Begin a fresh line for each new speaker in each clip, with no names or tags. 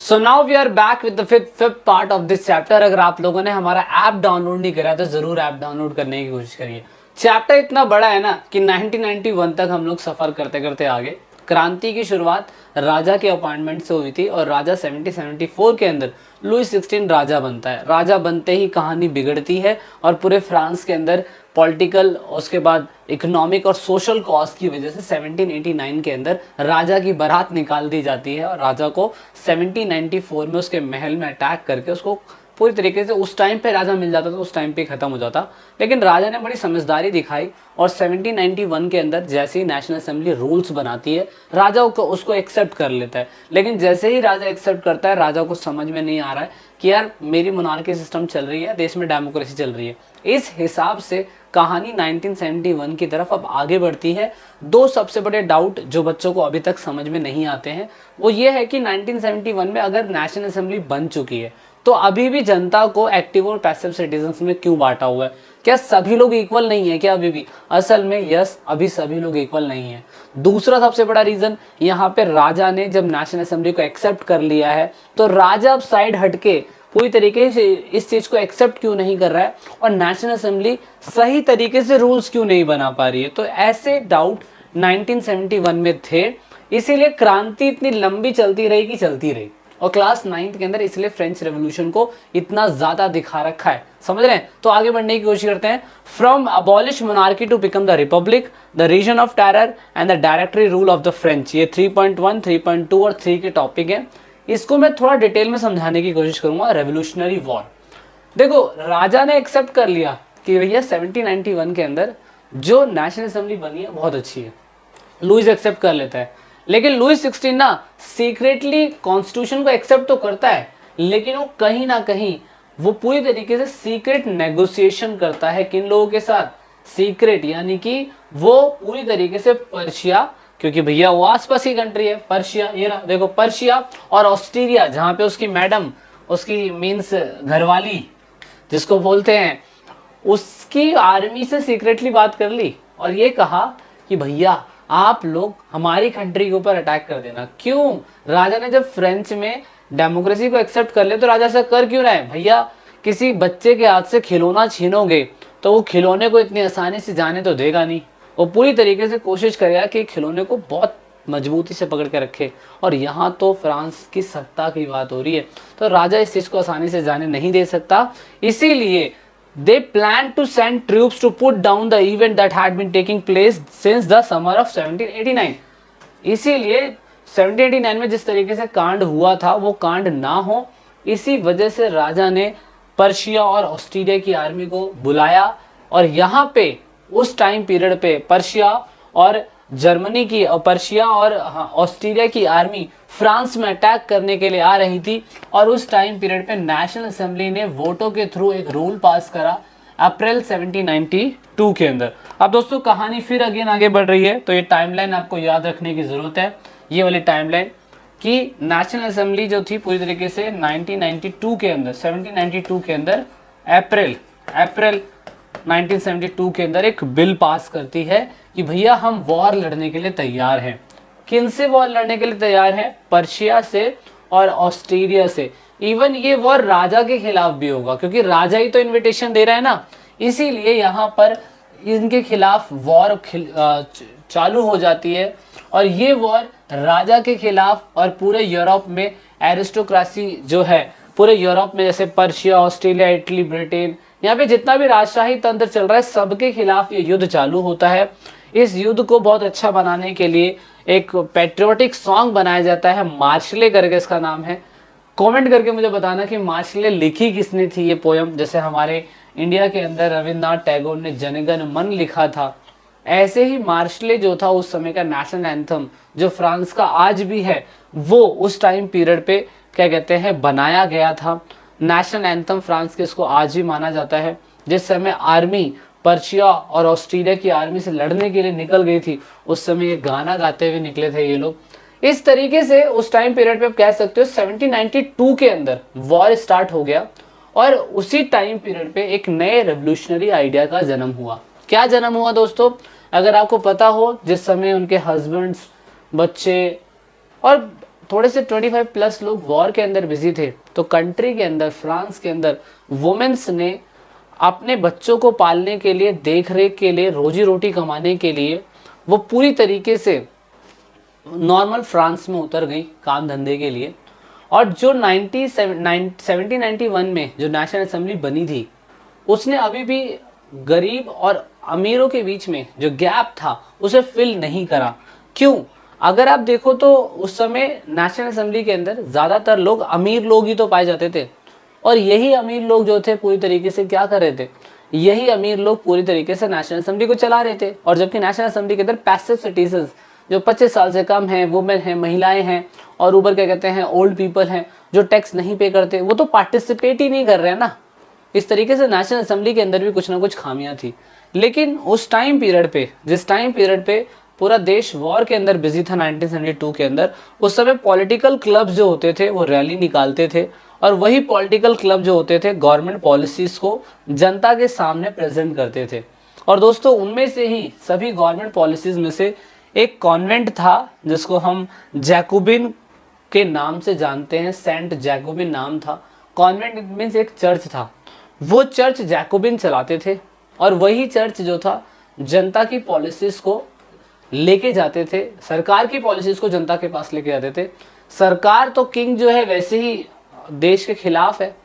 So now we are back with the fifth part of this chapter. अगर आप लोगों ने हमारा ऐप डाउनलोड नहीं करा तो जरूर ऐप डाउनलोड करने की कोशिश करिए। चैप्टर इतना बड़ा है ना कि 1991 तक हम लोग सफर करते करते आगे। क्रांति की शुरुआत राजा के अपॉइंटमेंट से हुई थी और राजा 1774 के अंदर लुई 16 राजा बनता है। राजा बनते ही कहानी बिगड़ती है और पूरे फ्रांस के अंदर पॉलिटिकल, उसके बाद इकोनॉमिक और सोशल कॉज की वजह से 1789 के अंदर राजा की बारात निकाल दी जाती है और राजा को 1794 में उसके महल में अटैक करके उसको पूरी तरीके से, उस टाइम पे राजा मिल जाता तो उस टाइम पे खत्म हो जाता। लेकिन राजा ने बड़ी समझदारी दिखाई और 1791 के अंदर जैसे ही नेशनल असेंबली रूल्स बनाती है राजा को उसको एक्सेप्ट कर लेता है। लेकिन जैसे ही राजा एक्सेप्ट करता है राजा को समझ में नहीं आ रहा है कि यार मेरी मोनार्की सिस्टम चल रही है, देश में डेमोक्रेसी चल रही है। इस हिसाब से कहानी 1971 की तरफ अब आगे बढ़ती है। दो सबसे बड़े डाउट जो बच्चों को अभी तक समझ में नहीं आते हैं वो ये है कि 1971 में अगर नेशनल असेंबली बन चुकी है तो अभी भी जनता को एक्टिव और पैसिव सिटीजन्स में क्यों बांटा हुआ है? क्या सभी लोग इक्वल नहीं है क्या अभी भी? असल में यस, अभी सभी लोग इक्वल नहीं है। दूसरा सबसे बड़ा रीजन, यहाँ पे राजा ने जब नेशनल असेंबली को एक्सेप्ट कर लिया है तो राजा अब साइड हटके पूरी तरीके से इस चीज को एक्सेप्ट क्यों नहीं कर रहा है और नेशनल असेंबली सही तरीके से रूल्स क्यों नहीं बना पा रही है? तो ऐसे डाउट 1971 में थे, इसीलिए क्रांति इतनी लंबी चलती रही कि चलती रही। और क्लास 9th के अंदर इसलिए फ्रेंच रेवोल्यूशन को इतना ज्यादा दिखा रखा है, समझ रहे हैं? तो आगे बढ़ने की कोशिश करते हैं। From abolish monarchy to become the republic, the region of terror and the directory rule of the French, ये 3.1, 3.2 और 3 के टॉपिक है। इसको मैं थोड़ा डिटेल में समझाने की कोशिश करूंगा। रेवोल्यूशनरी वॉर, देखो राजा ने एक्सेप्ट कर लिया कि भैया 1791 के अंदर जो नेशनल असेंबली बनी है बहुत अच्छी है, लुईस एक्सेप्ट कर लेता है। लेकिन लुई 16 ना सीक्रेटली कॉन्स्टिट्यूशन को एक्सेप्ट तो करता है, लेकिन वो कहीं ना कहीं वो पूरी तरीके से सीक्रेट नेगोशिएशन करता है। किन लोगों के साथ? सीक्रेट, यानी कि वो पूरी तरीके से पर्शिया, क्योंकि भैया वो आसपास की कंट्री है पर्शिया, ये रहा देखो पर्शिया और ऑस्ट्रिया, जहां पे उसकी मैडम, उसकी मीन्स घरवाली जिसको बोलते हैं, उसकी आर्मी से सीक्रेटली बात कर ली और ये कहा कि भैया आप लोग हमारी कंट्री के ऊपर अटैक कर देना। क्यों? राजा ने जब फ्रेंच में डेमोक्रेसी को एक्सेप्ट कर लिया तो राजा से कर क्यों रहा है? भैया किसी बच्चे के हाथ से खिलौना छीनोगे तो वो खिलौने को इतनी आसानी से जाने तो देगा नहीं, वो पूरी तरीके से कोशिश करेगा कि खिलौने को बहुत मजबूती से पकड़ के रखे। और यहाँ तो फ्रांस की सत्ता की बात हो रही है, तो राजा इस चीज को आसानी से जाने नहीं दे सकता। इसीलिए they planned to send troops to put down the event that had been taking place since the summer of 1789। इसीलिए 1789 में जिस तरीके से कांड हुआ था वो कांड ना हो, इसी वजह से राजा ने पर्शिया और ऑस्ट्रिया की आर्मी को बुलाया। और यहाँ पे उस टाइम पीरियड पे पर्शिया और जर्मनी की, पर्शिया और ऑस्ट्रिया की आर्मी फ्रांस में अटैक करने के लिए आ रही थी। और उस टाइम पीरियड पे नेशनल असेंबली ने वोटों के थ्रू एक रूल पास करा अप्रैल 1792 के अंदर। अब दोस्तों कहानी फिर अगेन आगे बढ़ रही है, तो ये टाइमलाइन आपको याद रखने की जरूरत है, ये वाली टाइमलाइन, कि नेशनल असेंबली जो थी पूरी तरीके से 1992 के अंदर, 1792 के अंदर अप्रैल 1972 के अंदर एक बिल पास करती है कि भैया हम वॉर लड़ने के लिए तैयार हैं। किन से वॉर लड़ने के लिए तैयार हैं? पर्शिया से और ऑस्ट्रिया से। इवन ये वॉर राजा के खिलाफ भी होगा, क्योंकि राजा ही तो इनविटेशन दे रहा है ना, इसीलिए यहाँ पर इनके खिलाफ वॉर चालू हो जाती है। और ये वॉर राजा के खिलाफ और पूरे यूरोप में एरिस्टोक्रेसी जो है, पूरे यूरोप में जैसे पर्शिया, ऑस्ट्रेलिया, इटली, ब्रिटेन, यहाँ पे जितना भी राजशाही तंत्र चल रहा है सबके खिलाफ ये युद्ध चालू होता है। इस युद्ध को बहुत अच्छा बनाने के लिए एक पैट्रियोटिक सॉन्ग बनाया जाता है, मार्शले करके इसका नाम है। कमेंट करके मुझे बताना कि मार्शले लिखी किसने थी ये पोयम। जैसे हमारे इंडिया के अंदर रविन्द्रनाथ टैगोर ने जनगण मन लिखा था, ऐसे ही मार्शले जो था उस समय का नेशनल एंथम, जो फ्रांस का आज भी है, वो उस टाइम पीरियड पे क्या कहते हैं बनाया गया था। नेशनल एंथम फ्रांस के इसको आज भी माना जाता है। जिस समय आर्मी पर्शिया और ऑस्ट्रेलिया की आर्मी से लड़ने के लिए निकल गई थी, उस समय ये गाना गाते हुए निकले थे ये लोग। इस तरीके से उस टाइम पीरियड पे आप कह सकते हो 1792 के अंदर वॉर स्टार्ट हो गया। और उसी टाइम पीरियड पे एक नए रेवोल्यूशनरी आइडिया का जन्म हुआ। क्या जन्म हुआ दोस्तों? अगर आपको पता हो, जिस समय उनके हस्बैंड्स, बच्चे और थोड़े से 25 प्लस लोग वॉर के अंदर बिजी थे, तो कंट्री के अंदर, फ्रांस के अंदर वुमेन्स ने अपने बच्चों को पालने के लिए, देख रेख के लिए, रोजी रोटी कमाने के लिए वो पूरी तरीके से नॉर्मल फ्रांस में उतर गई काम धंधे के लिए। और जो 1791 में जो नेशनल असेंबली बनी थी, उसने अभी भी गरीब और अमीरों के बीच में जो गैप था उसे फिल नहीं करा। क्यों? अगर आप देखो तो उस समय नेशनल असेंबली के अंदर ज़्यादातर लोग अमीर लोग ही तो पाए जाते थे, और यही अमीर लोग जो थे पूरी तरीके से क्या कर रहे थे, यही अमीर लोग पूरी तरीके से नेशनल असेंबली को चला रहे थे। और जबकि नेशनल असेंबली के अंदर पैसिव सिटीजन्स जो 25 साल से कम हैं, वुमेन हैं, महिलाएं हैं, और ऊपर क्या कहते हैं, ओल्ड पीपल हैं जो टैक्स नहीं पे करते, वो तो पार्टिसिपेट ही नहीं कर रहे हैं ना। इस तरीके से नेशनल असेंबली के अंदर भी कुछ ना कुछ खामियां थी। लेकिन उस टाइम पीरियड पे, जिस टाइम पीरियड पे पूरा देश वॉर के अंदर बिजी था 1972 के अंदर, उस समय पॉलिटिकल क्लब जो होते थे वो रैली निकालते थे, और वही पॉलिटिकल क्लब जो होते थे गवर्नमेंट पॉलिसीज को जनता के सामने प्रेजेंट करते थे। और दोस्तों, उनमें से ही सभी गवर्नमेंट पॉलिसीज में से एक कॉन्वेंट था जिसको हम जैकोबिन के नाम से जानते हैं, सेंट जैकोबिन नाम था। कॉन्वेंट मीन्स एक चर्च था, वो चर्च जैकोबिन चलाते थे, और वही चर्च जो था जनता की पॉलिसीज को लेके जाते थे, सरकार की पॉलिसीज को जनता के पास लेके जाते थे। सरकार तो किंग जो है वैसे ही देश के खिलाफ है,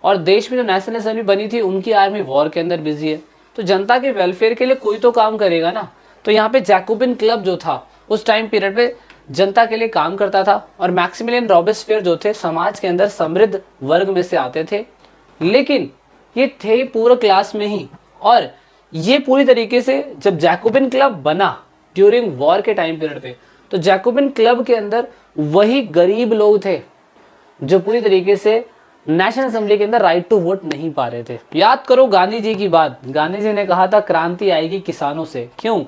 और देश में जो नेशनल असेंबली बनी थी उनकी आर्मी वॉर के अंदर बिजी है, तो जनता के वेलफेयर के लिए कोई तो काम करेगा ना। तो यहाँ पे जैकोबिन क्लब जो था उस टाइम पीरियड पे जनता के लिए काम करता था, और मैक्सिमिलियन रॉबेस्पियर जो थे समाज के अंदर समृद्ध वर्ग में से आते थे, लेकिन ये थे पूरा क्लास में ही। और ये पूरी तरीके से जब जैकोबिन क्लब बना ड्यूरिंग वॉर के टाइम पीरियड पे, तो जैकोबिन क्लब के अंदर वही गरीब लोग थे जो पूरी तरीके से नेशनल असेंबली के अंदर राइट टू वोट नहीं पा रहे थे। याद करो गांधी जी की बात, गांधी जी ने कहा था क्रांति आएगी किसानों से। क्यों?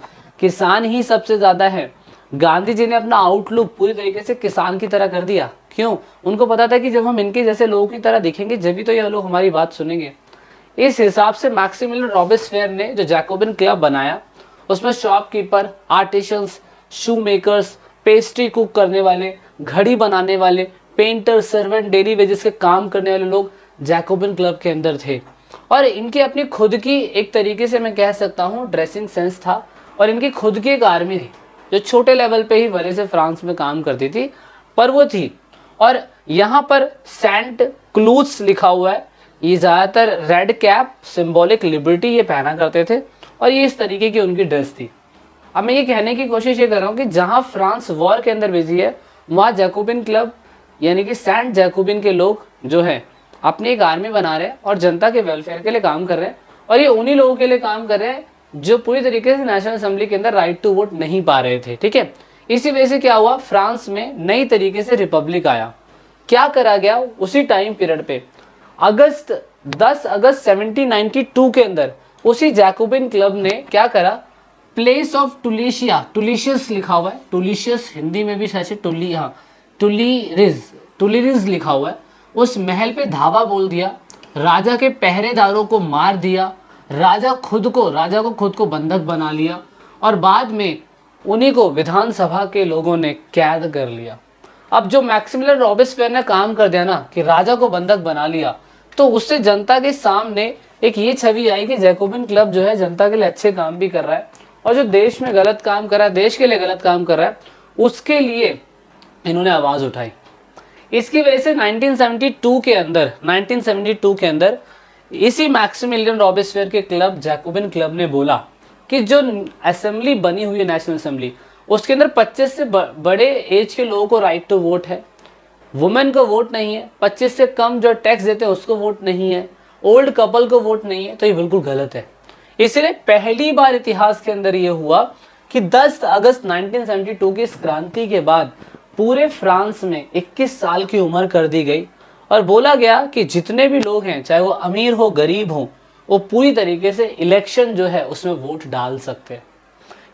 किसान ही सबसे ज्यादा है। गांधी जी ने अपना आउटलुक पूरी तरीके से किसान की तरह कर दिया। क्यों? उनको पता था कि जब हम इनके जैसे लोगों की तरह दिखेंगे जब तो ये लोग हमारी बात सुनेंगे। इस हिसाब से मैक्सिमिलियन रॉबेस्पियर ने जो जैकोबिन क्लब बनाया, उसमें शॉपकीपर, आर्टिशंस, शू मेकर्स, पेस्ट्री कुक करने वाले, घड़ी बनाने वाले, पेंटर, सर्वेंट, डेली वेजेस के काम करने वाले लोग जैकोबिन क्लब के अंदर थे। और इनकी अपनी खुद की एक तरीके से मैं कह सकता हूँ ड्रेसिंग सेंस था, और इनकी खुद की एक आर्मी थी जो छोटे लेवल पे ही भले से फ्रांस में काम करती थी, पर वो थी। और यहाँ पर सेंट क्लूज लिखा हुआ है। ये ज़्यादातर रेड कैप, सिंबॉलिक लिबर्टी ये पहना करते थे, और ये इस तरीके की उनकी ड्रेस थी। अब मैं ये कहने की कोशिश ये कर रहा हूँ कि जहाँ फ्रांस वॉर के अंदर बिजी है, वहाँ जैकोबिन क्लब यानी कि सेंट जैकोबिन के लोग जो है अपनी एक आर्मी बना रहे हैं और जनता के वेलफेयर के लिए काम कर रहे हैं। और ये उन्हीं लोगों के लिए काम कर रहे हैं जो पूरी तरीके से नेशनल असेंबली के अंदर राइट टू वोट नहीं पा रहे थे। ठीक है, इसी वजह से क्या हुआ, फ्रांस में नई तरीके से रिपब्लिक आया। क्या करा गया उसी टाइम पीरियड पे, 10 अगस्त 1792 के अंदर उसी जैकोबिन क्लब ने क्या करा, प्लेस ऑफ टुलिशिया, टुलिशियस लिखा हुआ है, टुलिशियस हिंदी में भी शायद टुलिरिज लिखा हुआ है, उस महल पे धावा बोल दिया, राजा के पहरेदारों को मार दिया, राजा को खुद को बंधक बना लिया, और बाद में उन्हीं को विधानसभा के लोगों ने कैद कर लिया। अब जो मैक्सिमिलियन रॉबेस्पियर ने काम कर दिया ना कि राजा को बंधक बना लिया, तो उससे जनता के सामने एक ये छवि आई कि जैकोबिन क्लब जो है जनता के लिए अच्छे काम भी कर रहा है, और जो देश में गलत काम कर रहा है, देश के लिए गलत काम कर रहा है, उसके लिए इन्होंने आवाज उठाई। इसकी वजह से 1972 के अंदर इसी मैक्सिमिलियन रॉबेस्पियर के क्लब जैकोबिन क्लब ने बोला कि जो असेंबली बनी हुई है नेशनल असेंबली, उसके अंदर 25 से बड़े एज के लोगों को राइट टू वोट है, वुमेन को वोट नहीं है, 25 से कम जो टैक्स देते हैं उसको वोट नहीं है, ओल्ड कपल को वोट नहीं है, तो ये बिल्कुल गलत है। इसलिए पहली बार इतिहास के अंदर ये हुआ कि 10 अगस्त 1972 की इस क्रांति के बाद पूरे फ्रांस में 21 साल की उम्र कर दी गई, और बोला गया कि जितने भी लोग हैं, चाहे वो अमीर हो गरीब हो, वो पूरी तरीके से इलेक्शन जो है उसमें वोट डाल सकते हैं।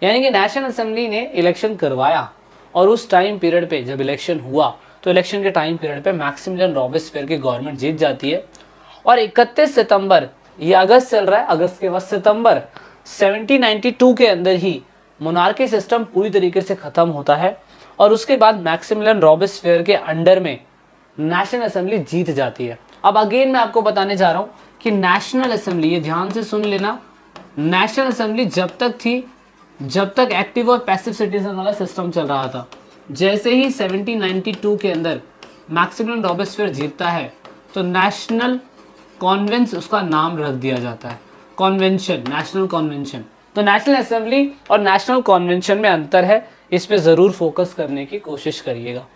यानी कि नेशनल असेंबली ने इलेक्शन करवाया, और उस टाइम पीरियड पे जब इलेक्शन हुआ तो इलेक्शन के टाइम पीरियड पे मैक्सिमिलियन रॉबेस्पियर की गवर्नमेंट जीत जाती है। और 31 सितंबर, ये अगस्त चल रहा है, अगस्त के बाद सितंबर 1792 के अंदर ही मोनार्की सिस्टम पूरी तरीके से खत्म होता है और उसके बाद मैक्सिमिलियन रॉबेस्पियर के अंडर में नेशनल असेंबली जीत जाती है। अब अगेन मैं आपको बताने जा रहा हूँ कि नेशनल असेंबली, ये ध्यान से सुन लेना, नेशनल असेंबली जब तक थी, जब तक एक्टिव और पैसिव सिटीजन वाला सिस्टम चल रहा था। जैसे ही 1792 के अंदर मैक्सिमिलियन रॉबेस्पियर जीतता है तो नेशनल कॉन्वेंस उसका नाम रख दिया जाता है, कॉन्वेंशन, नेशनल कॉन्वेंशन। तो नेशनल असेंबली और नेशनल कॉन्वेंशन में अंतर है, इस पे ज़रूर फोकस करने की कोशिश करिएगा।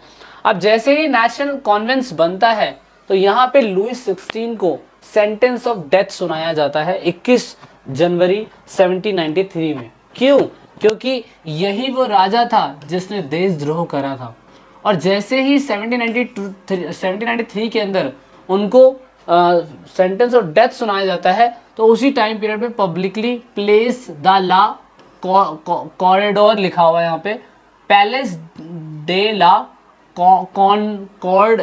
अब जैसे ही नेशनल कॉन्वेंस बनता है तो यहाँ पे लुईस 16 को सेंटेंस ऑफ डेथ सुनाया जाता है 21 जनवरी 1793 में। क्यों? क्योंकि यही वो राजा था जिसने देशद्रोह करा था। और जैसे ही 1793 के अंदर उनको सेंटेंस ऑफ डेथ सुनाया जाता है तो उसी टाइम पीरियड में पब्लिकली प्लेस द ला कॉरिडोर लिखा हुआ है यहाँ पे, पैलेस डे ला कॉनकॉर्ड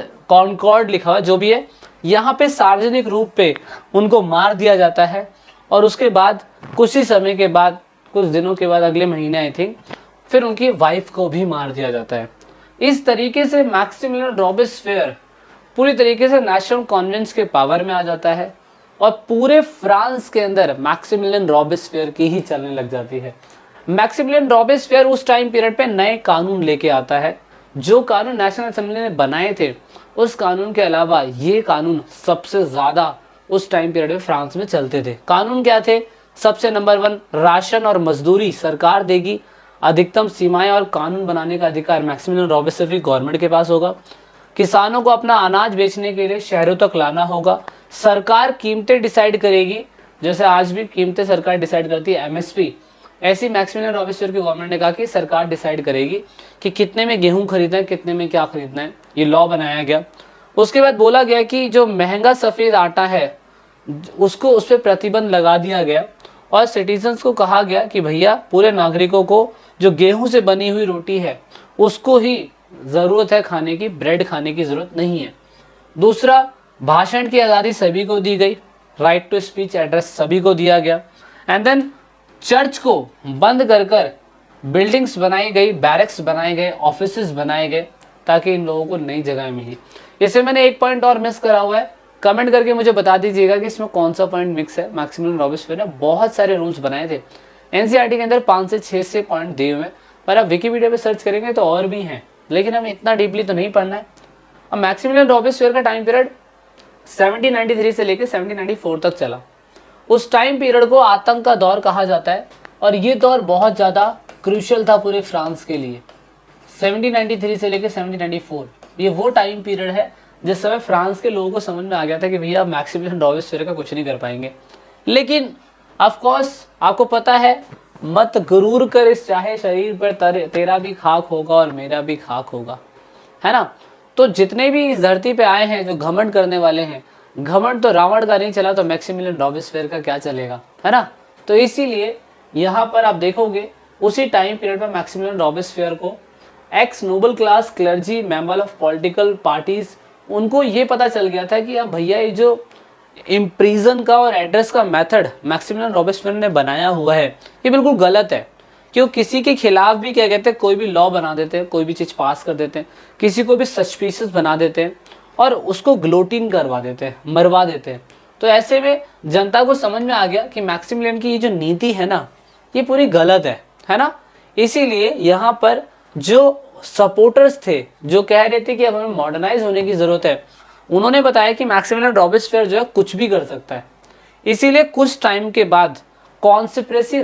लिखा हुआ, जो भी है, यहाँ पे सार्वजनिक रूप पे उनको मार दिया जाता है। और उसके बाद कुछ ही समय के बाद, कुछ दिनों के बाद, अगले महीने आई थिंक, फिर उनकी वाइफ को भी मार दिया जाता है। इस तरीके से मैक्सिमिलियन रॉबेस्पियर पूरी तरीके से नेशनल कॉन्वेंस के पावर में आ जाता है और पूरे फ्रांस के अंदर मैक्सिमिलियन रॉबेस्पियर की ही चलने लग जाती है। मैक्सिमिलियन रॉबेस्पियर उस टाइम पीरियड पे नए कानून लेके आता है, जो कानून नेशनल असेंबली ने बनाए थे उस कानून के अलावा ये कानून सबसे ज़्यादा उस टाइम पीरियड में फ्रांस में चलते थे। कानून क्या थे? सबसे नंबर 1, राशन और मजदूरी सरकार देगी, अधिकतम सीमाएं और कानून बनाने का अधिकार मैक्सिमिलियन रॉबेस्पियर की गवर्नमेंट के पास होगा, किसानों को अपना अनाज बेचने के लिए शहरों तक लाना होगा, सरकार कीमतें डिसाइड करेगी, जैसे आज भी कीमतें सरकार डिसाइड करती है, एमएसपी, ऐसी मैक्सिमिलियन रॉबेस्पियर की गवर्नमेंट ने कहा कि सरकार डिसाइड करेगी कि कितने में गेहूं खरीदना है, कितने में क्या खरीदना है, ये लॉ बनाया गया। उसके बाद बोला गया कि जो महंगा सफ़ेद आटा है उसको, उस पर प्रतिबंध लगा दिया गया और सिटीजन्स को कहा गया कि भैया पूरे नागरिकों को जो गेहूं से बनी हुई रोटी है उसको ही ज़रूरत है खाने की, ब्रेड खाने की ज़रूरत नहीं है। दूसरा, भाषण की आज़ादी सभी को दी गई, राइट टू स्पीच एड्रेस सभी को दिया गया। एंड देन चर्च को बंद कर कर बिल्डिंग्स बनाई गई, बैरक्स बनाए गए, ऑफिसेज बनाए गए, ताकि इन लोगों को नई जगह मिली। इससे मैंने एक पॉइंट और मिस करा हुआ है, कमेंट करके मुझे बता दीजिएगा कि इसमें कौन सा पॉइंट मिक्स है। मैक्सिमिलियन रॉबेस्पियर ने बहुत सारे रूल्स बनाए थे, एनसीईआरटी के अंदर 5 से 6 से पॉइंट दिए हुए हैं, पर आप विकिपीडिया पे सर्च करेंगे तो और भी हैं, लेकिन हमें इतना डीपली तो नहीं पढ़ना है। अब मैक्सिमिलियन रॉबेस्पियर का टाइम पीरियड 1793 से लेकर 1794 तक चला। उस टाइम पीरियड को आतंक का दौर कहा जाता है और ये दौर बहुत ज़्यादा क्रूशियल था पूरे फ्रांस के लिए। 1793 से लेकर 1794 ये वो टाइम पीरियड है जिस समय फ्रांस के लोगों को समझ में आ गया था कि भैया मैक्सिमिलियन रॉबेस्पियर का कुछ नहीं कर पाएंगे। लेकिन ऑफ कोर्स आपको पता है, मत गुरूर कर इस चाहे शरीर पर तेरा भी खाक होगा और मेरा भी खाक होगा, है ना। तो जितने भी इस धरती पे आए हैं जो घमंड करने वाले हैं, घमंड तो रावण का नहीं चला तो मैक्सिमिलियन रॉबेस्पियर का क्या चलेगा, है ना। तो इसीलिए यहाँ पर आप देखोगे उसी टाइम पीरियड में मैक्सिमिलियन रॉबेस्पियर को ex noble class clergy member of political parties, उनको ये पता चल गया था कि अब भैया ये जो इम्प्रीजन का और एड्रेस का मेथड मैक्सिमिलियन रॉबेस्पियर ने बनाया हुआ है ये बिल्कुल गलत है। क्यों? किसी के खिलाफ भी क्या कहते हैं, कोई भी लॉ बना देते हैं, कोई भी चीज़ पास कर देते हैं, किसी को भी सस्पिशियस बना देते हैं और उसको ग्लोटिन करवा देते हैं, मरवा देते हैं। तो ऐसे में जनता को समझ में आ गया कि मैक्सिमिलियन की ये जो नीति है ना ये पूरी गलत है ना। इसीलिए यहाँ पर जो सपोर्टर्स थे जो कह रहे थे कि अब हमें मॉडर्नाइज होने की ज़रूरत है, उन्होंने बताया कि मैक्सिमिलियन रॉबेस्पियर जो है कुछ भी कर सकता है। इसीलिए कुछ टाइम के बाद कॉन्स्पिरेसी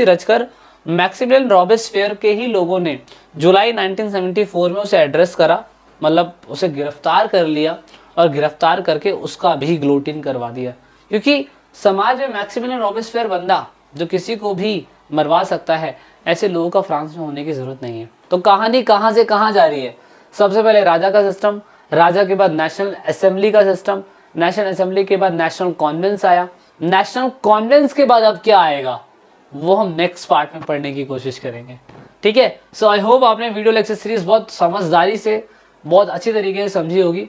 रचकर मैक्सिमिलियन रॉबेस्पियर के ही लोगों ने जुलाई 1974 में उसे एड्रेस करा, मतलब उसे गिरफ्तार कर लिया और गिरफ्तार करके उसका भी ग्लोटिन करवा दिया। क्योंकि समाज में मैक्सिमिलियन रॉबेस्पियर बंदा जो किसी को भी मरवा सकता है, ऐसे लोगों का फ्रांस में होने की ज़रूरत नहीं है। तो कहानी कहाँ से कहाँ जा रही है? सबसे पहले राजा का सिस्टम, राजा के बाद नेशनल असेंबली का सिस्टम, नेशनल असेंबली के बाद नेशनल कॉन्वेंस आया, नेशनल कॉन्वेंस के बाद अब क्या आएगा वो हम नेक्स्ट पार्ट में पढ़ने की कोशिश करेंगे। ठीक है, सो आई होप आपने वीडियो लेक्चर सीरीज बहुत समझदारी से, बहुत अच्छी तरीके से समझी होगी।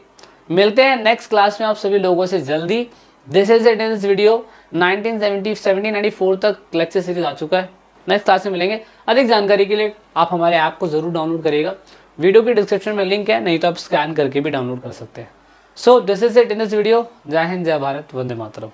मिलते हैं नेक्स्ट क्लास में आप सभी लोगों से जल्दी। This is it in this video. 1794 तक लेक्चर सीरीज आ चुका है। नेक्स्ट क्लास में मिलेंगे। अधिक जानकारी के लिए आप हमारे ऐप को जरूर डाउनलोड करिएगा। वीडियो की डिस्क्रिप्शन में लिंक है, नहीं तो आप स्कैन करके भी डाउनलोड कर सकते हैं। So this is it in this video. जय हिंद, जय भारत, वंदे मातरम।